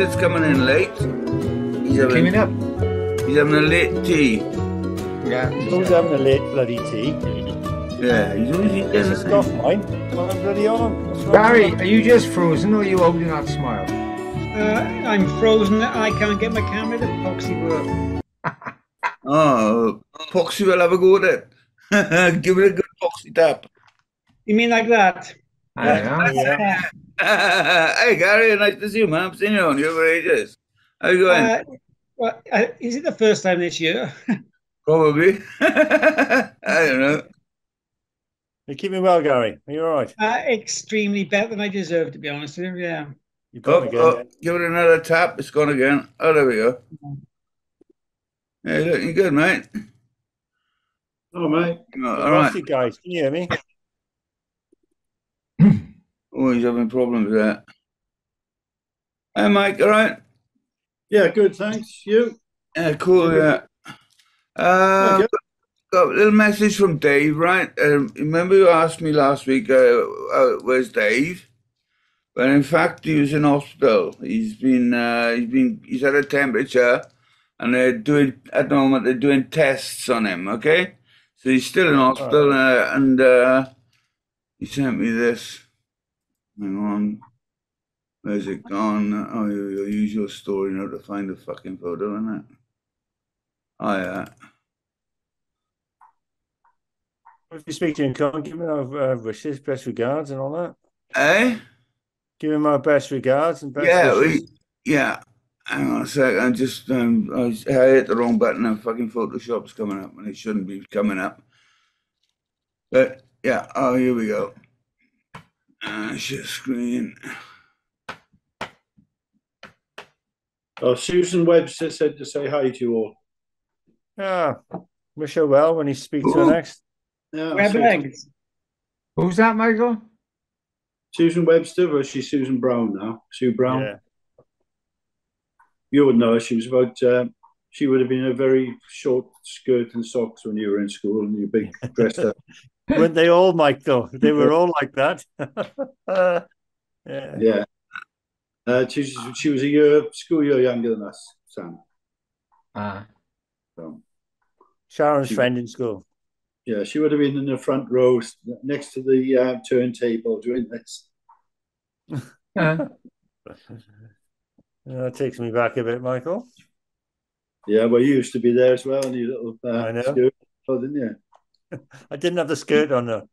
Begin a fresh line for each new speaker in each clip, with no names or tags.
that's coming in late.
Coming up.
He's having a late tea.
Yeah.
Who's having a late bloody tea?
Yeah, he's always eating.
There's a scoff mine. Well, I'm bloody on. What's wrong
Barry,
with
are you just frozen or are you holding that smile?
I'm frozen. I can't get my camera to proxy work.
Oh, Poxy will have a go at it. Give it a good Poxy tap.
You mean like that?
Yeah.
Hey, Gary, nice to see you, man. I've seen you on here for ages. How you going?
Well, is it the first time this year?
Probably. I don't know.
You keeping well, Gary? Are you all right?
Extremely better than I deserve, to be honest with you. Yeah.
You've gone again.
Give it another tap. It's gone again. Oh, there we go. Hey, looking good, mate.
Oh, mate.
All right.
You guys, can you hear me?
Oh, he's having problems with that. Hey, Mike, all right?
Yeah, good, thanks. You?
Yeah, cool, yeah.
Okay.
Got a little message from Dave, right? Remember you asked me last week, where's Dave? But in fact, he was in hospital. He's had a temperature, and at the moment, they're doing tests on him, okay? So he's still in hospital, and he sent me this. Hang on. Where's it gone? Oh, your usual story, now to find the fucking photo, isn't it? Oh, yeah.
If you speak to him, come give him our wishes, best regards, and all that.
Eh?
Give him our best regards and best wishes.
Yeah. Hang on a sec. I hit the wrong button and fucking Photoshop's coming up and it shouldn't be coming up. But yeah, oh, here we go. Share screen.
Oh, Susan Webster said to say hi to you all.
Yeah. Wish her well when he speaks to her next.
Yeah.
Who's that, Michael?
Susan Webster, or she's Susan Brown now? Sue Brown.
Yeah.
You would know her. She was about. She would have been a very short skirt and socks when you were in school, and you big dressed up.
Weren't they all, Mike? Though they were all like that.
Yeah. She was a school year younger than us, Sam. So,
Sharon's friend in school.
Yeah, she would have been in the front row next to the turntable doing this.
That takes me back a bit, Michael.
Yeah, well, you used to be there as well, and you little
I know.
skirt, didn't you?
I didn't have the skirt on though.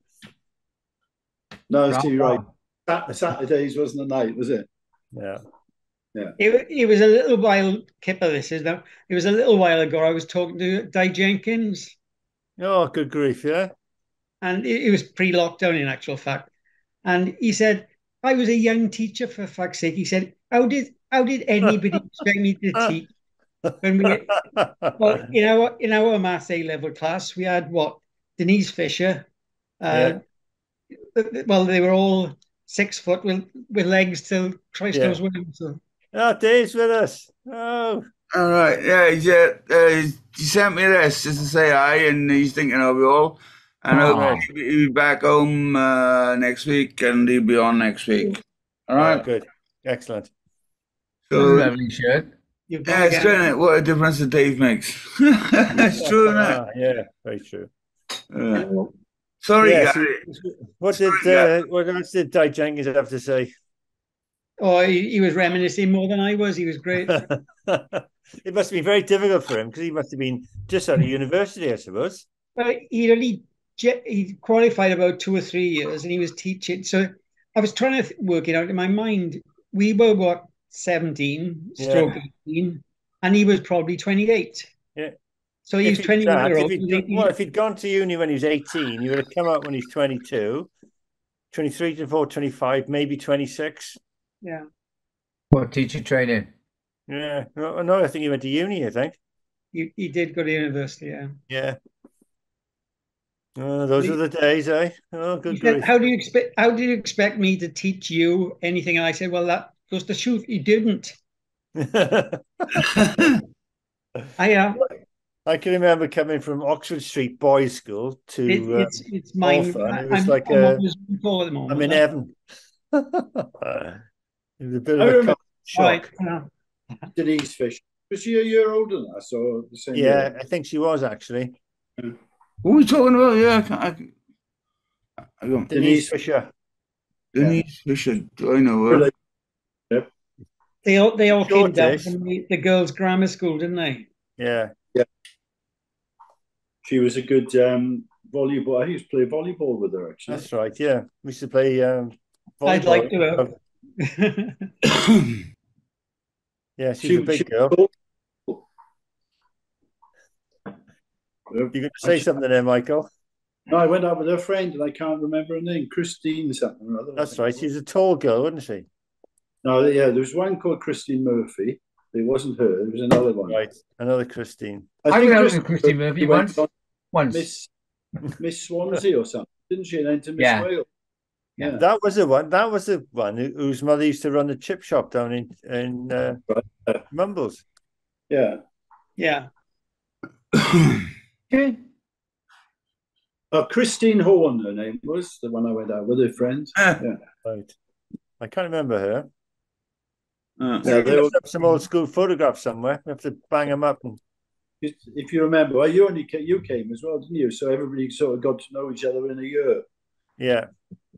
No, you're right. Saturdays wasn't the night, was it?
Yeah.
Yeah. It was a little while, Kipper, this is now. It was a little while ago. I was talking to Di Jenkins.
Oh, good grief, yeah.
And it was pre-lockdown in actual fact. And he said, I was a young teacher, for fuck's sake. He said, how did anybody expect me to teach? When in our maths A level class, we had Denise Fisher. Well, they were all 6 foot with legs till Christ knows when. So.
Oh, Dave's with us. Oh.
All right. Yeah, he sent me this just to say hi, and he's thinking of you all. And he'll be back home next week, and he'll be on next week. All right.
Good. Excellent.
So,
lovely shirt.
Yeah, it's true. What a difference the Dave makes. It's true, isn't it?
Yeah, very true.
Sorry,
yeah,
Gary.
What did Di Jenkins have to say?
Oh, he was reminiscing more than I was. He was great.
It must have been very difficult for him because he must have been just out of university, I suppose.
Well, he qualified about 2 or 3 years, and he was teaching. So I was trying to work it out in my mind. We were 17, stroke 18, and he was probably 28.
Yeah.
So he was 21-year-old.
If he'd gone to uni when he was 18, he would have come out when he's 22, 23, 24, 25, maybe 26.
Yeah.
What, teacher training?
Yeah. No, I think he went to uni, I think.
He did go to university, yeah.
Yeah. Those are the days, eh? Oh, good grief.
How do you expect me to teach you anything? And I said, well, that goes to shoot. He didn't.
I can remember coming from Oxford Street Boys School to
it's mine.
It was I'm in heaven. It was a bit of a shock.
Right.
Denise Fisher. Was she a year older than us or the same
Yeah,
year?
I think she was actually.
Who are we talking about? Yeah, I don't.
Denise
Denise.
Fisher.
Denise Fisher. Do I know her?
Yep.
They all came down
Shortish.
from the girls' grammar school, didn't they?
Yeah.
She was a good volleyball. I used to play volleyball with her, actually.
That's right. Yeah, we used to play
I'd
volleyball.
like to have.
Yeah, she's a big girl. You're going to say something there, Michael?
No, I went out with her friend and I can't remember her name. Christine something or other.
That's right. She's a tall girl, wasn't she?
No, yeah, there was one called Christine Murphy. It wasn't her. There was another one.
Right, another Christine.
I
think
went out with Christine Murphy
went
once.
on Miss Swansea or something, didn't she? And then to Miss
Yeah.
Wales.
Yeah.
That was the one. That was the one whose mother used to run the chip shop down in Mumbles.
Yeah.
Yeah.
Okay.
Oh, Christine Horn, her name was the one I went out with her friends.
Ah.
Yeah.
Right. I can't remember her.
Yeah,
We left up some old school photographs somewhere. We have to bang them up. And...
If you remember, well, you came as well, didn't you? So everybody sort of got to know each other in a year.
Yeah.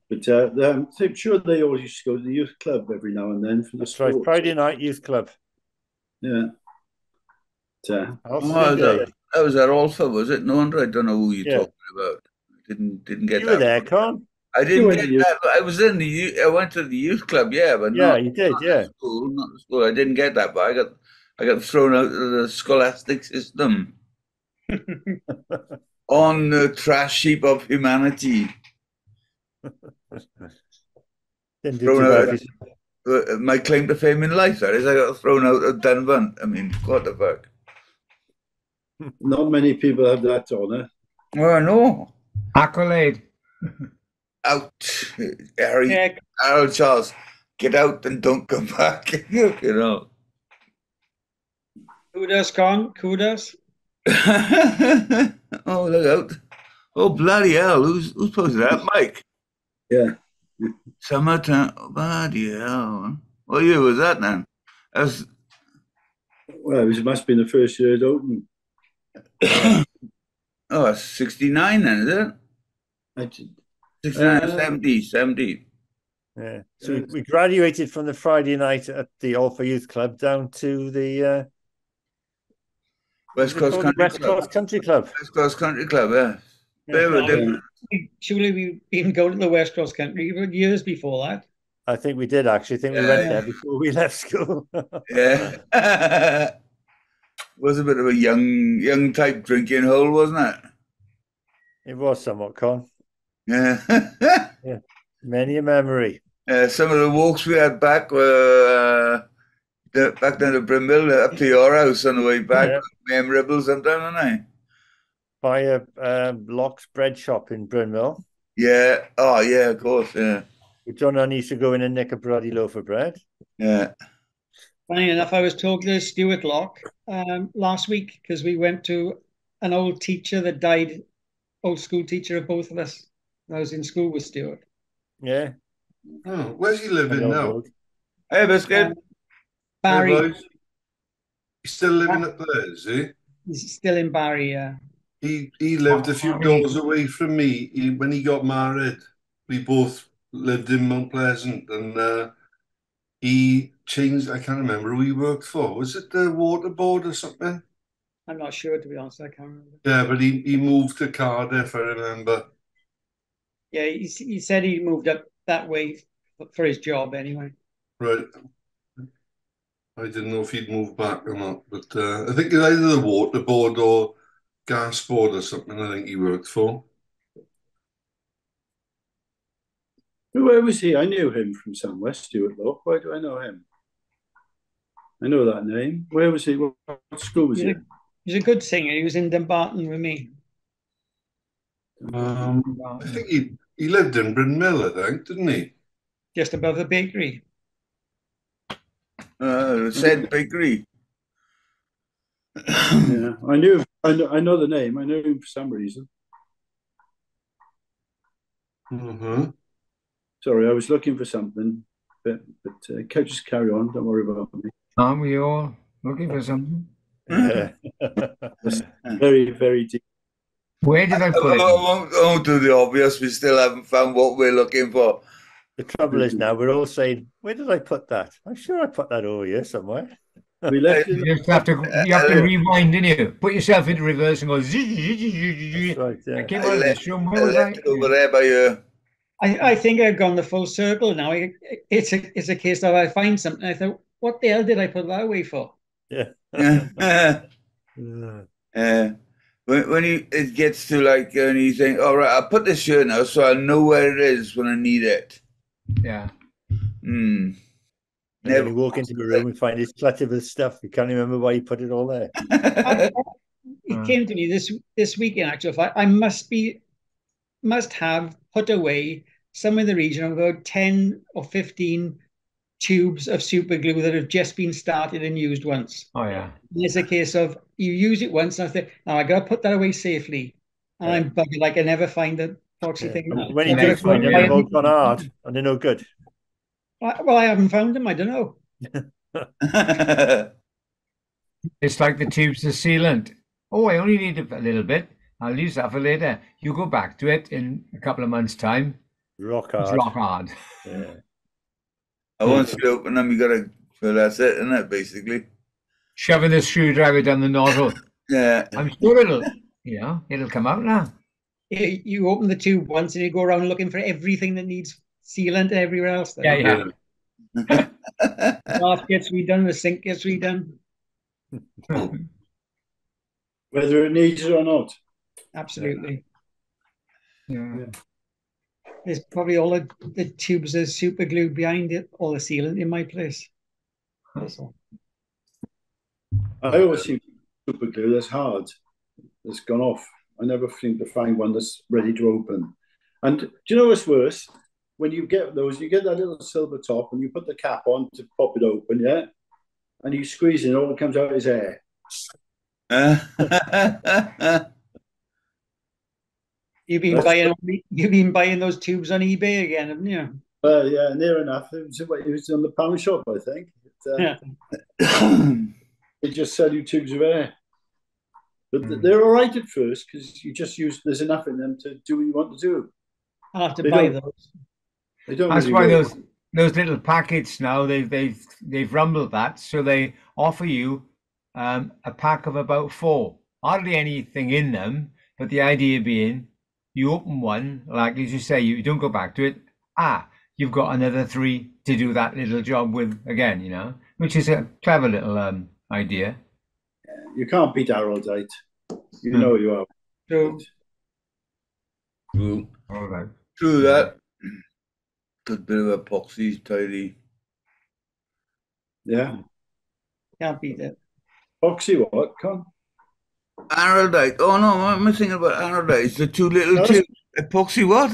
But I'm sure they all used to go to the youth club every now and then for the
That's right.
sports.
Friday night youth club.
Yeah.
That was at Alpha, was it? No wonder I don't know who you're talking about. Didn't get
you
that.
were there, Con.
I didn't get that. I was in I went to the youth club, yeah, but
you did, yeah.
Not the school. I didn't get that, but I got thrown out of the scholastic system on the trash heap of humanity.
Didn't do too bad.
My claim to fame in life, that is, I got thrown out of Dunvan. I mean, what the fuck?
Not many people have that honour.
Oh, no.
Accolade.
Out. Harold Charles, get out and don't come back. You know.
Kudos, Con. Kudos.
Oh, look out. Oh, bloody hell. Who's posted that? Mike?
Yeah.
Summertime. Oh, bloody hell. What year was that then?
Well, it must have been the first year it opened.
Oh, it's 69 then, is it? 69, 70.
Yeah. So we graduated from the Friday night at the Alpha Youth Club down to the
West Coast Country Club. West Coast Country Club, yeah.
Surely we've been going to the West Coast Country years before that.
I think we did actually. I think we went there before we left school.
Yeah. Was a bit of a young type drinking hole, wasn't it?
It was somewhat, Con.
Yeah.
Yeah. Many a memory.
Some of the walks we had back were back down to Brimmill, up to your house on the way back. Yeah. Memorable sometimes, aren't they?
By a Locke's bread shop in Brimmill.
Yeah. Oh, yeah, of course, yeah.
John and I used to go in and nick a bloody loaf of bread.
Yeah.
Funny enough, I was talking to Stuart Locke last week because we went to an old teacher that died, old school teacher of both of us. I was in school with Stuart.
Yeah.
Oh, where's he living now?
Hey, Biscuit.
Barry.
Hey, he's still living up there, is he?
He's still in Barry, yeah.
He lived a few doors away from me when he got married. We both lived in Mount Pleasant, and he changed. I can't remember who he worked for. Was it the water board or something?
I'm not sure, to be honest. I can't remember.
Yeah, but he moved to Cardiff, I remember.
Yeah, he said he moved up that way for his job anyway.
Right. I didn't know if he'd moved back or not, but I think it's either the water board or gas board or something. I think he worked for.
Where was he? I knew him from somewhere, Stuart Locke. Why do I know him? I know that name. Where was he? What school was he?
He's a good singer. He was in Dumbarton with me.
I think he lived in Bryn Mill, I think, didn't he?
Just above the bakery.
Said bakery.
Yeah, I know the name. I know him for some reason.
Mm-hmm.
Sorry, I was looking for something, but just carry on. Don't worry about me.
Aren't we all looking for something?
Yeah.
Very, very deep.
Where did I
I
put it?
won't do the obvious. We still haven't found what we're looking for.
The trouble is now we're all saying, where did I put that? I'm sure I put that over here somewhere.
We left it.
You have to rewind, didn't you? Put yourself into reverse and go. I
Right, yeah.
came
I
out of
left,
this room.
I
Where was I?
left it over there by you.
I think I've gone the full circle now. It's a case of I find something. I thought, what the hell did I put that away for?
Yeah.
When it gets to like, and you think, all right, I'll put this here now so I know where it is when I need it.
Yeah.
And then you walk into the room and find it's cluttered with stuff. You can't remember why you put it all there.
It came to me this week in actual fact. I must have put away somewhere in the region of about 10 or 15 tubes of super glue that have just been started and used once.
Oh yeah.
And it's a case of you use it once and I think, now I gotta put that away safely. And I'm buggered like I never find the proxy thing.
When you do find them, they've all gone hard and they're no good.
Well, I haven't found them. I don't know.
It's like the tubes of sealant. Oh, I only need a little bit. I'll use that for later. You go back to it in a couple of months' time.
Rock
It's
hard.
rock hard.
Yeah.
Once you open them, you gotta. So that's it, isn't it? Basically.
Shoving the screwdriver down the nozzle.
Yeah.
I'm sure it'll come out now.
You open the tube once and you go around looking for everything that needs sealant and everywhere else. Then.
Yeah.
The bath gets redone, the sink gets redone.
Whether it needs it or not.
Absolutely.
Yeah.
There's probably all the tubes of super glue behind it, all the sealant in my place. That's all.
I always see super glue that's hard, that's gone off. I never seem to find one that's ready to open. And do you know what's worse? When you get those, you get that little silver top and you put the cap on to pop it open, yeah? And you squeeze it and all that comes out is air.
You've been buying those tubes on eBay again, haven't you?
Yeah, near enough. It was on the pound shop, I think. They just sell you tubes of air. But they're all right at first because you just use, there's enough in them to do what you want to do.
I'll have to buy those.
They don't
That's
really
why
work.
those little packets now they've rumbled that, so they offer you a pack of about 4. Hardly anything in them, but the idea being you open one, like as you say, you don't go back to it. You've got another 3 to do that little job with again, which is a clever little idea.
You can't beat Araldite. You know you are.
True.
True.
All right.
True that. Good bit of epoxy, tidy.
Yeah.
Can't beat it.
Oxy what? Con?
Araldite. Oh no, I'm thinking about Araldite. It's the 2 little tubes. Epoxy what?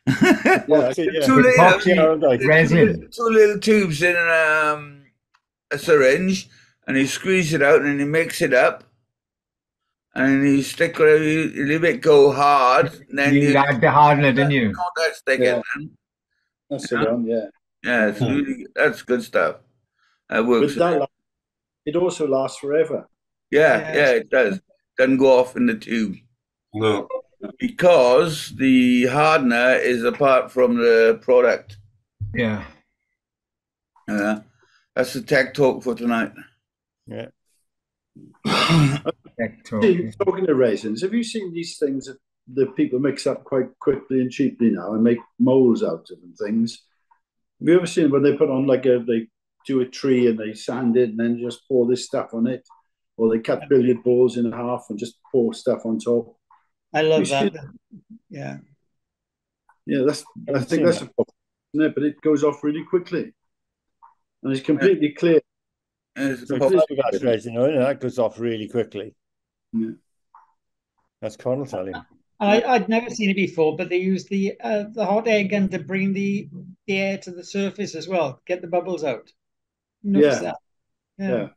Yeah,
Two
Epoxy resin.
2 little tubes in a syringe, and you squeeze it out and you mix it up, and you stick whatever you leave it go hard. And then
You add the hardener, didn't you?
Contact stick it.
That's the one, yeah.
Yeah, it's really, that's good stuff. That works.
But it also lasts forever.
Yeah, it does. Doesn't go off in the tube.
No.
Because the hardener is apart from the product.
Yeah.
That's the tech talk for tonight.
Yeah.
Talking of resins, have you seen these things that people mix up quite quickly and cheaply now and make molds out of and things? Have you ever seen when they put on they do a tree and they sand it and then just pour this stuff on it? Or they cut billiard balls in half and just pour stuff on top?
I love that. Yeah.
Yeah, I think that's a problem, isn't it? But it goes off really quickly. And it's completely clear.
So that's resin, that goes off really quickly.
Yeah.
That's Connell telling.
I'd never seen it before, but they use the hot air gun to bring the air to the surface as well, get the bubbles out. Notice that.
Yeah.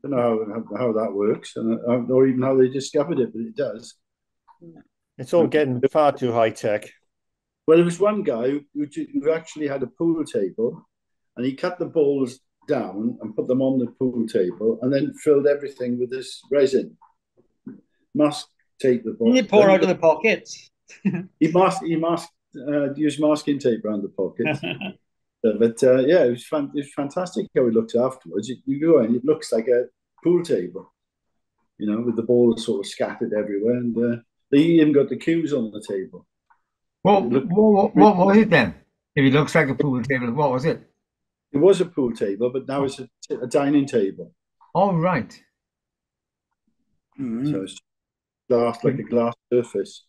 I don't know how that works, or even how they discovered it, but it does.
It's all getting far too high tech.
Well, there was one guy who actually had a pool table, and he cut the balls down and put them on the pool table, and then filled everything with this resin. Mask tape the
And you
bottom.
pour out of the pockets.
Used masking tape around the pockets. But yeah, it was fantastic how it looked afterwards. You go in, it looks like a pool table, with the balls sort of scattered everywhere, and they even got the cues on the table.
What was it then? If it looks like a pool table, what was it?
It was a pool table, but now it's a dining table.
Oh, right.
So it's glass, like a glass surface.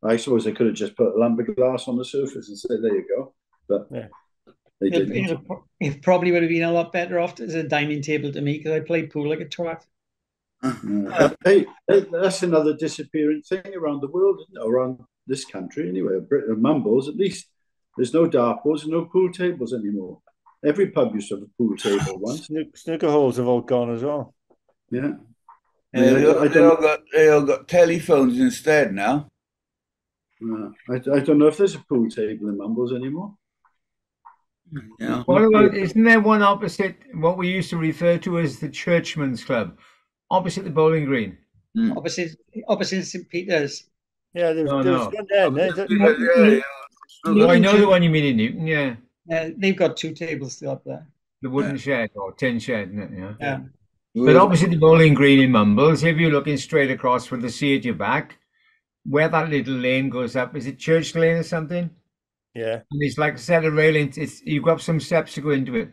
I suppose they could have just put a lamp of glass on the surface and said, there you go. But they didn't.
It probably would have been a lot better off as a dining table to me, because I played pool like a twat.
Hey, that's another disappearing thing around the world, isn't it? Around this country anyway. Britain, Mumbles, at least there's no dartboards and no pool tables anymore. Every pub used to have a pool table once.
Snooker holes have all gone as well.
Yeah.
They all got telephones instead now.
I don't know if there's a pool table in Mumbles anymore.
Yeah.
What about, isn't there one opposite what we used to refer to as the Churchman's Club, opposite the bowling green?
Opposite St. Peter's.
Yeah, there's one there.
Oh, I know the one you mean in Newton, yeah.
They've got two tables still up there.
The wooden shed or tin shed, isn't it?
Yeah.
But opposite the bowling green in Mumbles, if you're looking straight across with the sea at your back, where that little lane goes up, is it Church Lane or something?
Yeah.
And it's like a set of railings. You've got some steps to go into it.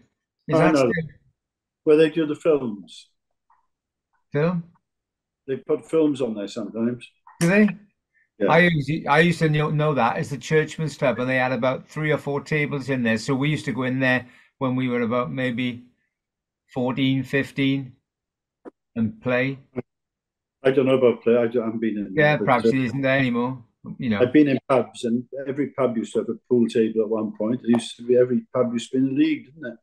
Is that still
where they do the films?
film?
They put films on there sometimes.
Do they?
Yeah.
I used to know that as the Churchman's Club, and they had about 3 or 4 tables in there. So we used to go in there when we were about maybe 14, 15 and play.
I don't know about play. I haven't been in.
Yeah, perhaps it isn't there anymore.
I've been in pubs, and every pub used to have a pool table at one point. It used to be every pub used to be in the league, didn't it?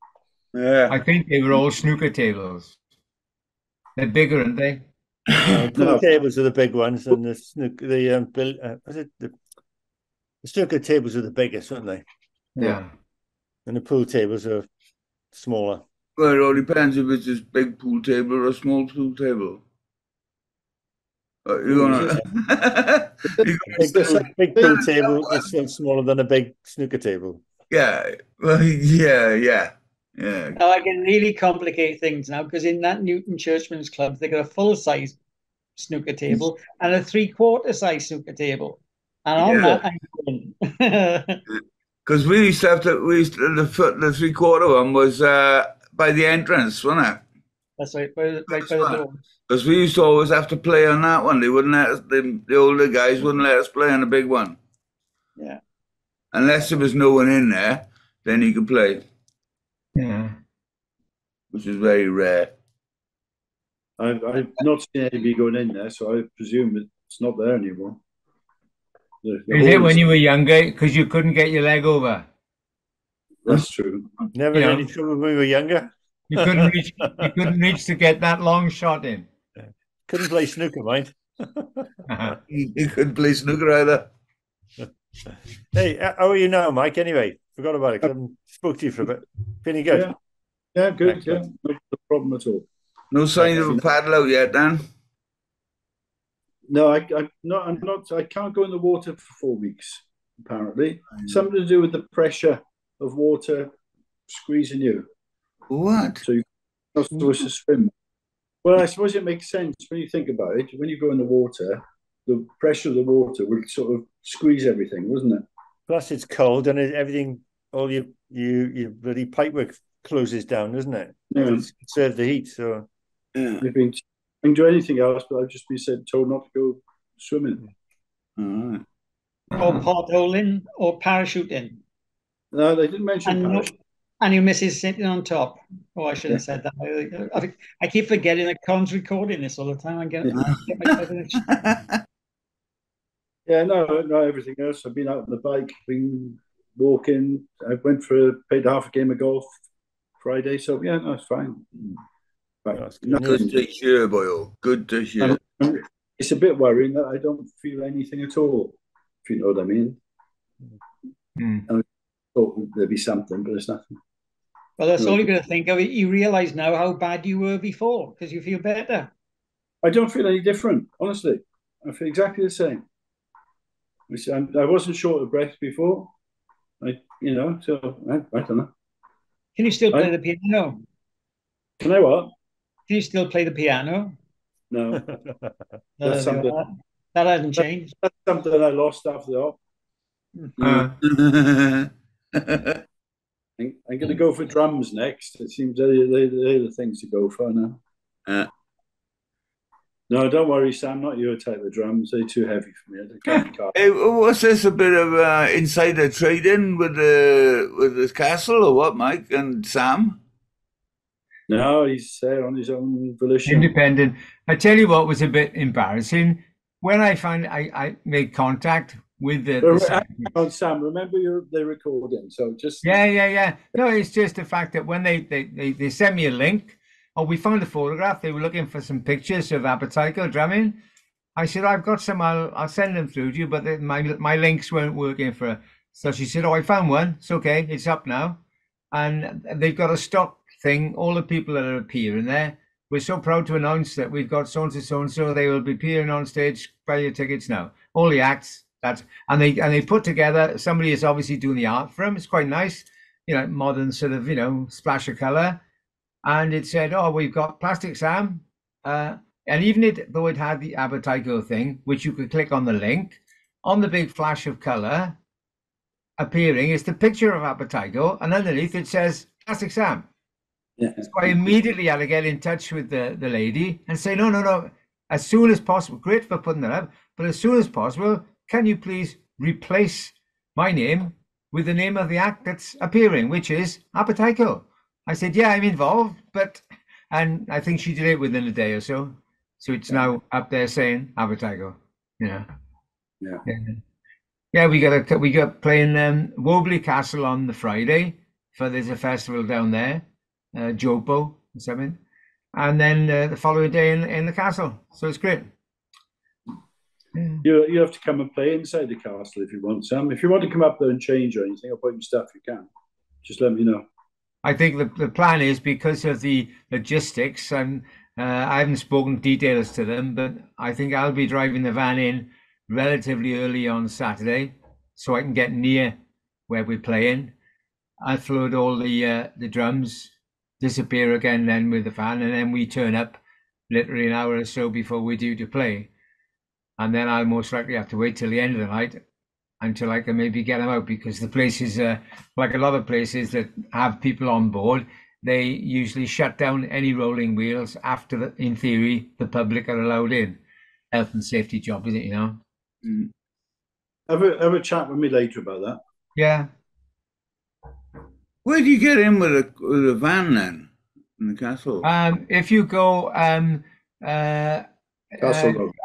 Yeah.
I think they were all snooker tables. They're bigger, aren't they?
Pool tables are the big ones, and the snooker tables are the biggest, aren't they?
Yeah.
And the pool tables are smaller.
Well, it all depends if it's a big pool table or a small pool table.
Big pool table is still smaller than a big snooker table.
Yeah. Well, yeah.
Now I can really complicate things now, because in that Newton Churchman's Club, they got a full-size snooker table and a 3/4 size snooker table. And on that, I'm going.
Because we used to have the 3/4 one was by the entrance, wasn't it?
That's right by the door.
Because we used to always have to play on that one. They wouldn't let us, the older guys wouldn't let us play on the big one.
Yeah.
Unless there was no one in there, then you could play.
Yeah.
Which is very rare.
I've not seen anybody going in there, so I presume it's not there anymore.
Is it when you were younger, because you couldn't get your leg over?
That's true.
Never had any trouble when we were younger.
You couldn't reach to get that long shot in.
Couldn't play snooker, mind.
You couldn't play snooker either.
Hey, how are you now, Mike? Anyway, forgot about it. I haven't spoke to you for a bit. Feeling good?
Yeah, good.
Excellent.
Yeah, no problem at all.
No sign of a paddle out yet, Dan?
No, I'm not. I can't go in the water for 4 weeks. Apparently, something to do with the pressure of water squeezing you.
What?
So you're not supposed to swim. Well, I suppose it makes sense when you think about it. When you go in the water, the pressure of the water will sort of squeeze everything, wasn't it?
Plus, it's cold and everything. All your bloody pipework closes down, doesn't it?
Yeah.
To conserve the heat. So
I've been I can do anything else, but I've just been told not to go swimming.
All right.
Or potholing or parachuting.
No, they didn't mention parachute.
And your missus sitting on top. Oh, I shouldn't have said that. I keep forgetting that Con's recording this all the time. I get myself in a...
Yeah, no, everything else. I've been out on the bike, been walking. I played half a game of golf Friday. So, yeah, no, it's fine. Right.
Good to hear, boyo. Good to hear.
It's a bit worrying that I don't feel anything at all, if you know what I mean. I thought there'd be something, but there's nothing.
Well, that's all you're going to think of. You realise now how bad you were before because you feel better.
I don't feel any different, honestly. I feel exactly the same. I wasn't short of breath before. So I don't know.
Can you still play the piano?
Can I what?
Can you still play the piano?
No.
That's something that hasn't changed.
That's something I lost after the op. I'm going to go for drums next. It seems they're the things to go for now. No, don't worry, Sam. Not your type of drums. They're too heavy for me.
Hey, what's this? A bit of insider trading with the castle, or what, Mike and Sam?
No, he's there on his own volition.
Independent. I tell you what was a bit embarrassing when I made contact with the
Sam, remember they're recording, so just
yeah. No, it's just the fact that when they sent me a link. Oh, we found a photograph. They were looking for some pictures of Abataiko drumming. I said, I've got some. I'll send them through to you, but my links weren't working for. So she said, oh, I found one. It's okay. It's up now, and they've got a stock thing. All the people that are appearing there. We're so proud to announce that we've got so and so. They will be appearing on stage. Buy your tickets now. All the acts. And they put together. Somebody is obviously doing the art for them. It's quite nice, modern sort of splash of color. And it said, oh, we've got Plastic Sam. And even though it had the Abataiko thing, which you could click on the link, on the big flash of color appearing is the picture of Abataiko, and underneath it says Plastic Sam. Yeah. So I immediately had to get in touch with the lady and say, no, as soon as possible, great for putting that up, but as soon as possible, can you please replace my name with the name of the act that's appearing, which is Abataiko? I said, yeah, I'm involved, and I think she did it within a day or so. So it's now up there saying Abataiko. Yeah. We got playing Wobley Castle on the Friday there's a festival down there, Jopo or something, and then the following day in the castle. So it's great.
Yeah. You have to come and play inside the castle if you want, Sam. If you want to come up there and change or anything or put your stuff, you can. Just let me know.
I think the plan is because of the logistics, and I haven't spoken details to them, but I think I'll be driving the van in relatively early on Saturday so I can get near where we're playing. I float all the drums, disappear again then with the van, and then we turn up literally an hour or so before we're due to play. And then I'll most likely have to wait till the end of the night until I can maybe get them out, because the places, like a lot of places that have people on board, they usually shut down any rolling wheels after, in theory, the public are allowed in. Health and safety job, isn't it,
Mm. Have a chat with me later about that.
Yeah.
Where do you get in with a van then, in the castle?
If you go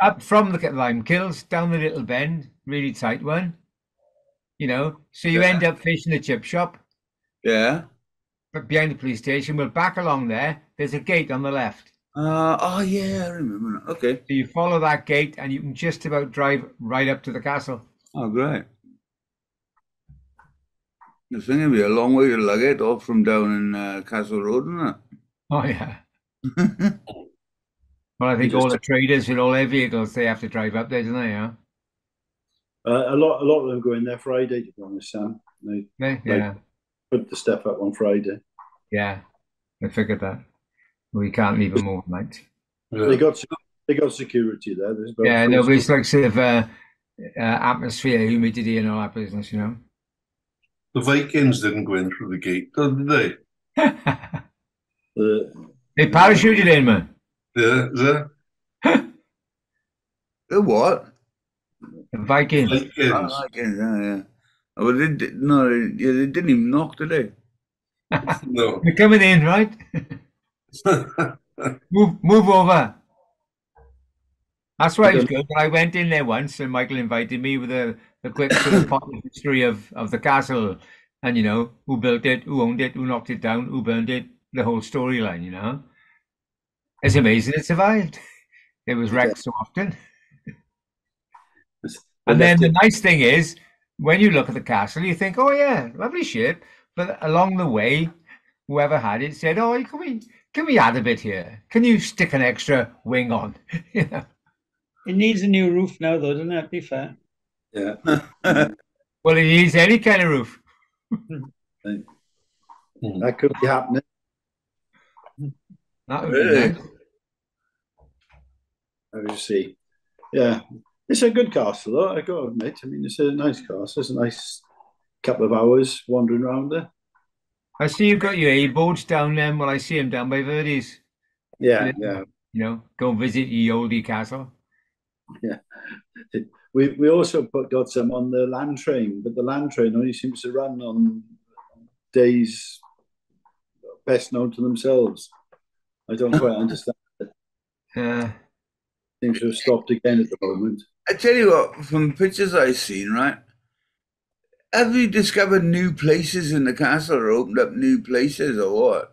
up from the Lime Kills, down the little bend, really tight one, so you end up facing the chip shop.
Yeah.
But behind the police station, well, back along there's a gate on the left.
Oh yeah, I remember that. Okay.
So you follow that gate and you can just about drive right up to the castle.
Oh, great. The thing would be a long way to lug it off from down in Castle Road, isn't it?
Oh yeah. Well, I think all the traders with all their vehicles, they have to drive up there, don't they? Yeah.
A lot of them go in there Friday, to be honest, Sam.
They
put the stuff up on Friday.
Yeah, I figured that. We can't leave them overnight.
Yeah. They got security there.
But it's like sort of atmosphere, humidity, and all that business, The
Vikings didn't go in through the gate, did they?
They parachuted in, man.
Yeah, is that?
The what?
The Vikings.
Vikings, yeah. Oh, they didn't even knock, did they?
No.
They're coming in, right? move over. That's why it was good. But I went in there once, and Michael invited me with a quick sort of potted history of the castle, and who built it, who owned it, who knocked it down, who burned it, the whole storyline. It's amazing it survived. It was wrecked so often. And then the nice thing is, when you look at the castle, you think, oh yeah, lovely shape. But along the way, whoever had it said, "Oh, can we add a bit here? Can you stick an extra wing on?" You know?
It needs a new roof now, though, doesn't it? To be fair.
Yeah.
Well, it needs any kind of roof.
That could be happening.
That would be
Really?
nice.
I will see. Yeah. It's a good castle, though, I got to admit. I mean, it's a nice castle. It's a nice couple of hours wandering around there.
I see you've got your A-boats down there. Well, I see them down by Verdi's.
Yeah, yeah.
You know, go visit the oldie castle.
Yeah. We also got some on the land train, but the land train only seems to run on days best known to themselves. I don't quite understand it. Seems to have stopped again at the moment.
I tell you what, from pictures I've seen, right? Have you discovered new places in the castle or opened up new places or what?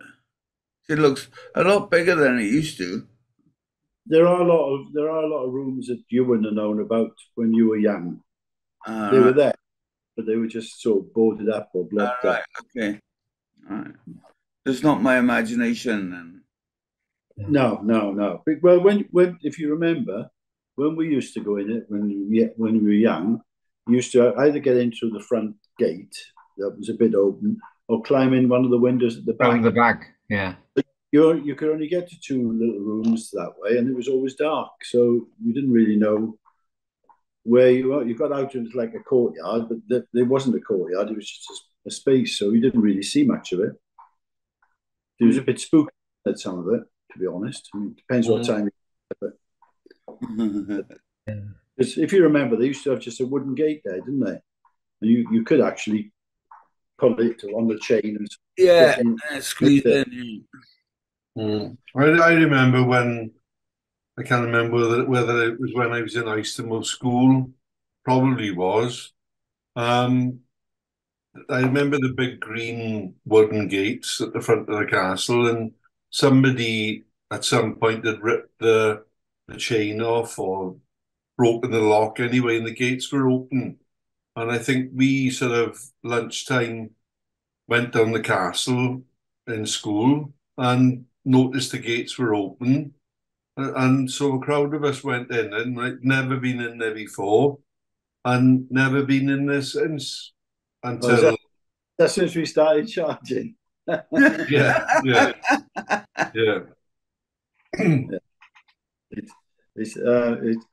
It looks a lot bigger than it used to.
There are a lot of rooms that you wouldn't have known about when you were young. They were there, but they were just sort of boarded up or blocked up.
Okay. All right. It's not my imagination then.
No. Well, when if you remember, when we used to go in it when we were young, you used to either get in through the front gate that was a bit open, or climb in one of the windows at the back.
From the back, yeah.
You could only get to two little rooms that way, and it was always dark, so you didn't really know where you were. You got out into like a courtyard, but there wasn't a courtyard; it was just a space, so you didn't really see much of it. It was a bit spooky at some of it, to be honest. I mean, it depends what time. Because if you remember, they used to have just a wooden gate there, didn't they? And you could actually pull it on the chain and
squeeze in.
I remember when I can't remember whether it was when I was in Istanbul school, probably was. I remember the big green wooden gates at the front of the castle, and somebody at some point had ripped the chain off or broken the lock anyway, and the gates were open. And I think we sort of lunchtime went down the castle in school and noticed the gates were open. And so a crowd of us went in, and I'd never been in there before and never been in there since. Until
that's since we started charging.
yeah.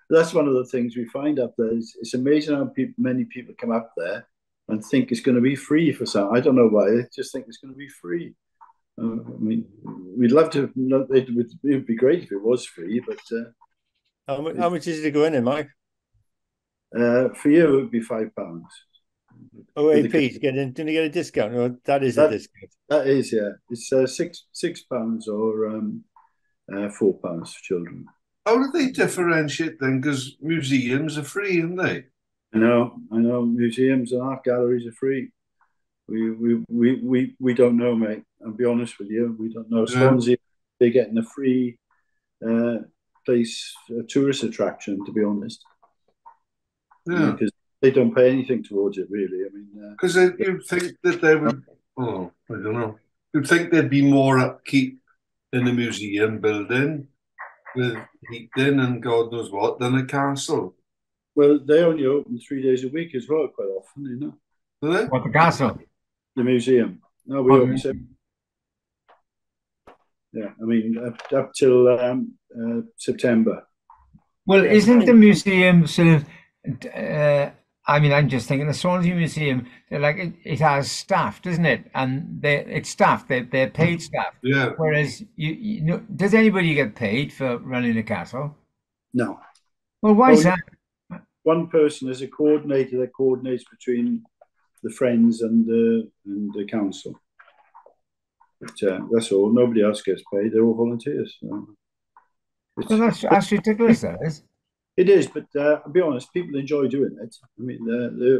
That's one of the things we find up there. It's amazing how many people come up there and think it's going to be free for some. I don't know why. They just think it's going to be free. I mean, we'd love to. It would be great if it was free, but
how much is it to go in, Mike?
For you, it would be £5.
Oh, AP, didn't you get a discount? No, that is a discount.
That is, yeah. It's £6 or £4 for children.
How do they differentiate then? Because museums are free, aren't they?
I know. Museums and art galleries are free. We don't know, mate. I'll be honest with you. We don't know. Swansea, they're getting a free place, a tourist attraction, to be honest.
Yeah.
Because they don't pay anything towards it, really. I mean,
because you'd think that they would. Oh, I don't know. You'd think there'd be more upkeep in a museum building with heating and God knows what than a castle.
Well, they only open 3 days a week as well, quite often, you know.
Do they?
What, the castle?
The museum. No, we open 7. Yeah, I mean, up till September.
Well, isn't the museum sort of? I mean, I'm just thinking the Swansea Museum. Like it has staff, doesn't it? And it's staff. They're paid staff.
Yeah.
Whereas you know, does anybody get paid for running a castle?
No.
Well, why is that?
One person is a coordinator that coordinates between the Friends and the council. But that's all. Nobody else gets paid. They're all volunteers. So
Well, that's ridiculous, that is.
it is, but I'll be honest, people enjoy doing it. I mean,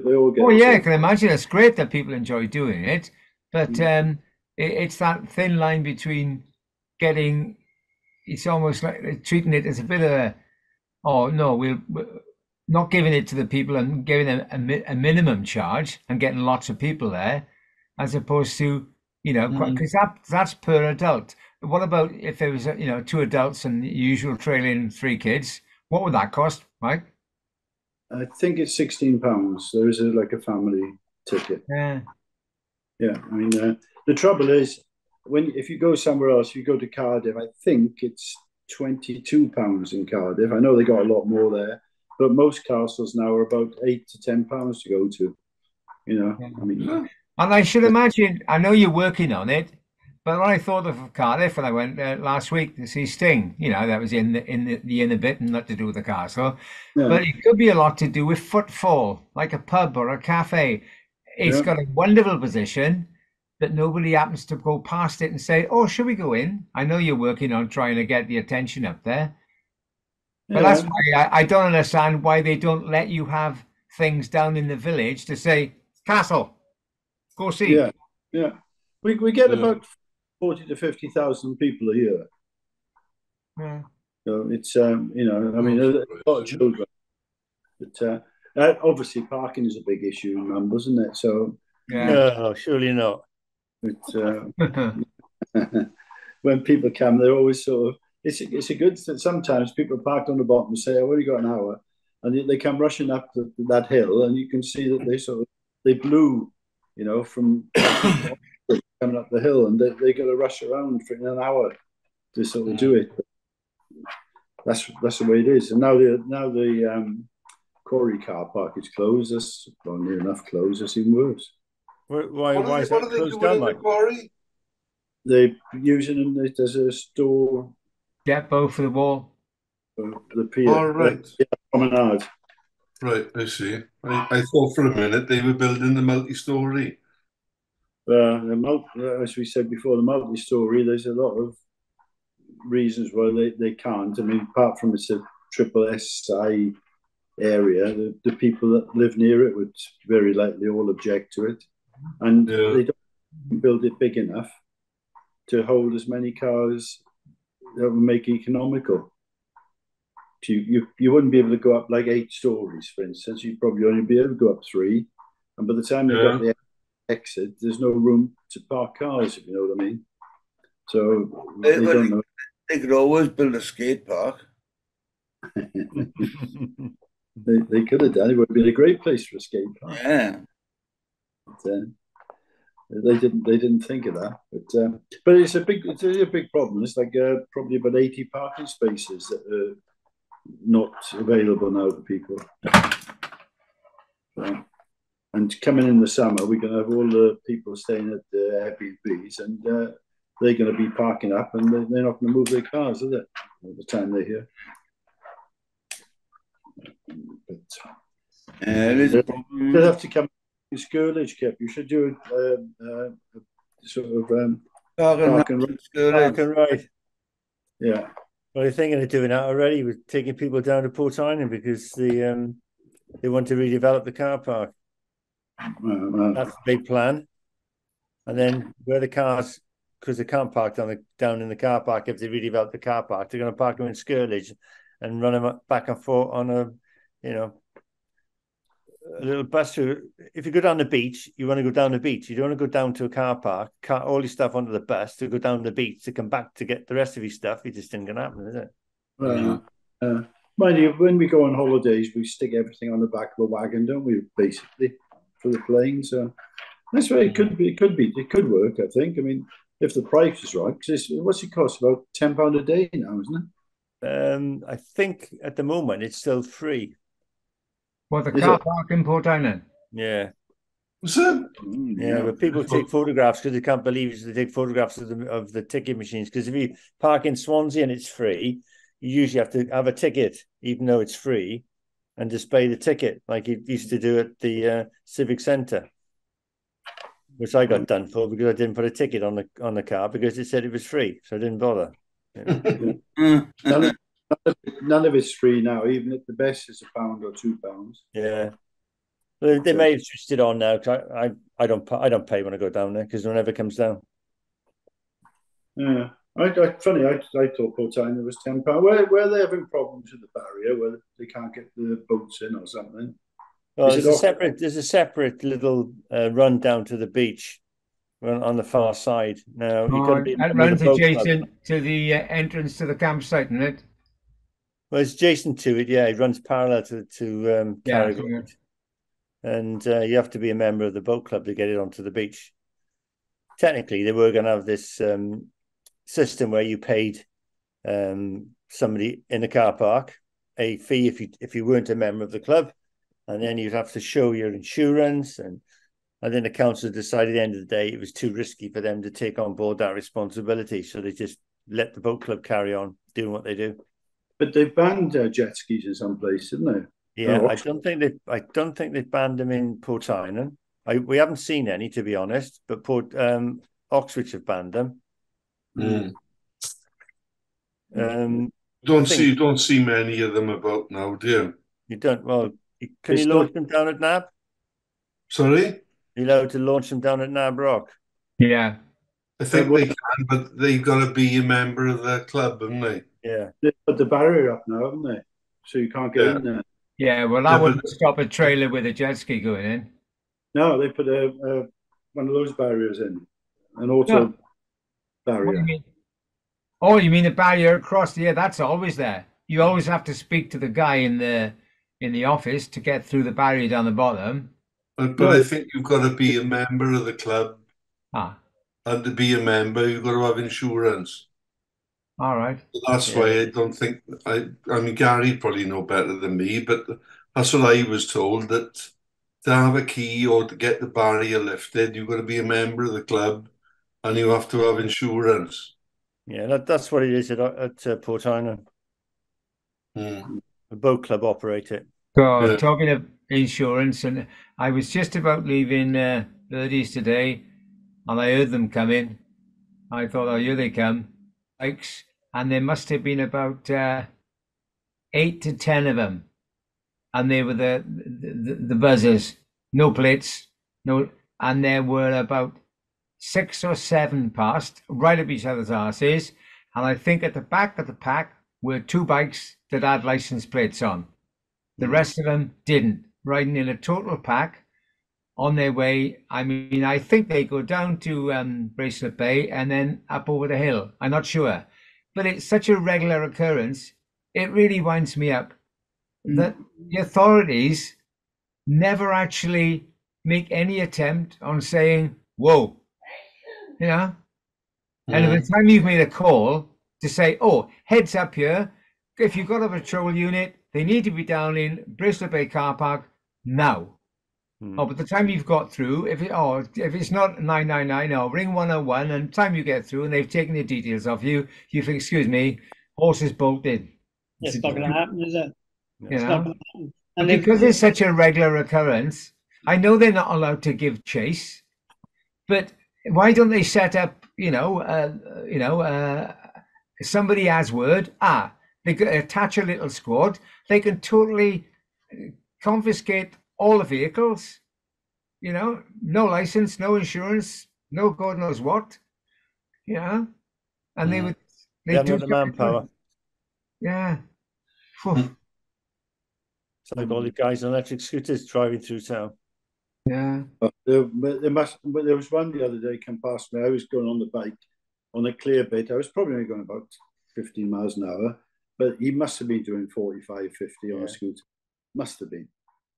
they all get.
Oh yeah, I can imagine. It's great that people enjoy doing it, but it's that thin line between getting. It's almost like treating it as a bit of a. Oh no, we're not giving it to the people and giving them a minimum charge and getting lots of people there, as opposed to You know, because that's per adult. What about if there was, two adults and the usual trailer and three kids? What would that cost, Mike?
I think it's £16. There is like a family ticket.
Yeah.
Yeah, I mean, the trouble is if you go somewhere else, you go to Cardiff. I think it's £22 in Cardiff. I know they got a lot more there, but most castles now are about £8 to £10 to go to. You know, I mean,
And I should imagine, I know you're working on it, but when I thought of Cardiff when I went last week to see Sting, that was in the inner bit and not to do with the castle.
yeah,
But it could be a lot to do with footfall, like a pub or a cafe. It's
yeah.
got a wonderful position that nobody happens to go past it and say, "Oh, should we go in?" I know you're working on trying to get the attention up there, but that's
Yeah,
why I don't understand why they don't let you have things down in the village to say, "Castle, go see."
yeah, yeah. We get
Yeah.
about 40 to 50,000 people a year.
Yeah.
So it's I mean, a lot of children. But obviously, parking is a big issue in numbers, isn't it? So,
No, surely not.
when people come, they're always sort of. It's a good thing. Sometimes people parked on the bottom and say, "I've only got an hour," and they come rushing up that hill, and you can see that they blew, from coming up the hill, and they got to rush around for an hour to sort of do it. But that's the way it is. And now the Quarry car park is closed. That's near enough closed. That's even worse.
Why is
What
that
are they
closed
doing
down,
in the
Mike?
quarry?
They're using them as a store
Depot for the wall.
for the pier.
All right.
Promenade.
Right, I see. I thought for a minute they were building the multi-story.
As we said before, the multi-story, there's a lot of reasons why they can't. I mean, apart from it's a triple SI area, the people that live near it would very likely all object to it. And they don't build it big enough to hold as many cars that would make it economical. You wouldn't be able to go up like 8 stories, for instance. You'd probably only be able to go up 3. And by the time they got the exit, there's no room to park cars, if you know what I mean. So they don't know.
They could always build a skate park.
They could have done. It would have been a great place for a skate park.
Yeah.
But, they didn't think of that. But it's a big problem. It's like probably about 80 parking spaces that are not available now for people. And coming in the summer, we're going to have all the people staying at the Airbnbs, and they're going to be parking up, and they're not going to move their cars, are they? At the time they're here. But
it is a problem.
they'll have to come to Skirlage, Kip. You should do a sort of
Park
and ride.
Yeah.
Well, they're thinking of doing that already with taking people down to Port Island because they want to redevelop the car park. That's the big plan. And then where the cars, because they can't park down in the car park if they redevelop the car park, they're going to park them in Skirlage and run them back and forth on a little bus through. If you go down the beach, you want to go down the beach. You don't want to go down to a car park, cut all your stuff onto the bus to go down the beach to come back to get the rest of your stuff. It just isn't going to happen, is it?
Mind you, when we go on holidays, we stick everything on the back of a wagon, don't we? Basically, for the plane. So that's why it could could work. I think. I mean, if the price is right, because what's it cost? About £10 a day now, isn't it?
I think at the moment it's still free.
Well, the car park in Port Island.
Yeah.
So,
yeah, but people take photographs because they can't believe they take photographs of the ticket machines. Because if you park in Swansea and it's free, you usually have to have a ticket, even though it's free, and display the ticket like you used to do at the Civic Centre, which I got done for because I didn't put a ticket on the car because it said it was free, so I didn't bother.
None of it's free now. Even at the best, it's £1 or £2.
Yeah. They may have switched it on now. I don't pay when I go down there because it never comes down.
Yeah, I thought Port Island was £10. Where are they having problems with the barrier where they can't get the boats in or something?
Well, there's a separate little run down to the beach on the far side. Now you've got to
Oh,
be a
that
member of
runs
the boat club.
adjacent to the entrance to the campsite, isn't it?
Well, it's adjacent to it. Yeah, it runs parallel to
Yeah.
Carrick Road. And you have to be a member of the boat club to get it onto the beach. Technically, they were going to have this system where you paid somebody in the car park a fee if you weren't a member of the club, and then you'd have to show your insurance, and then the council decided at the end of the day it was too risky for them to take on board that responsibility, so they just let the boat club carry on doing what they do.
But they've banned jet skis in some places, haven't they?
Yeah, I don't think they've banned them in Portainen. We haven't seen any, to be honest, but Oxford have banned them.
Mm.
You
don't see many of them about now, do you?
You don't. Well, can you launch them down at Nab?
Sorry?
You're allowed to launch them down at Nab Rock.
Yeah.
I think they can, but they've got to be a member of the club, haven't they?
Yeah.
They put the barrier up now, haven't they? So you can't get in there.
Yeah, well, that wouldn't stop a trailer with a jet ski going in.
No, they put one of those barriers in, an auto barrier.
What do you mean? Oh, you mean the barrier across? Yeah, that's always there. You always have to speak to the guy in the office to get through the barrier down the bottom.
But I think you've got to be a member of the club.
Ah.
And to be a member, you've got to have insurance.
All right.
That's why I don't think I mean Gary probably know better than me, but that's what I was told, that to have a key or to get the barrier lifted, you've got to be a member of the club and you have to have insurance.
Yeah, that's what it is at Portainen.
Mm.
The boat club operate it.
So talking of insurance, and I was just about leaving Birdies today, and I heard them come in. I thought, oh, here they come, bikes, and there must have been about 8 to 10 of them, and they were the buzzers, no plates, no, and there were about 6 or 7 passed right up each other's arses, and I think at the back of the pack were 2 bikes that had license plates on. The rest of them didn't, riding in a total pack on their way. I mean, I think they go down to Bracelet Bay and then up over the hill. I'm not sure. But it's such a regular occurrence, it really winds me up that the authorities never actually make any attempt on saying, whoa, you know? And by the time you've made a call to say, oh, heads up here, if you've got a patrol unit, they need to be down in Bristol Bay car park now. Oh, but the time you've got through, if it's not 999, oh, ring 101, and the time you get through and they've taken the details off you, you think, excuse me, horse is bolted.
It's not going to happen, is it?
It's not going to happen. And because it's such a regular occurrence, I know they're not allowed to give chase, but why don't they set up, somebody has word, they could attach a little squad, they can totally confiscate all the vehicles, no license, no insurance, no God knows what, and they do
the manpower.
Yeah.
It's like all the guys on electric scooters driving through town.
Yeah.
There was one the other day come past me. I was going on the bike on a clear bit. I was probably only going about 15 miles an hour, but he must have been doing 45, 50 on a scooter. Must have been.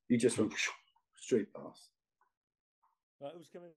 He just went straight past.
Who's coming?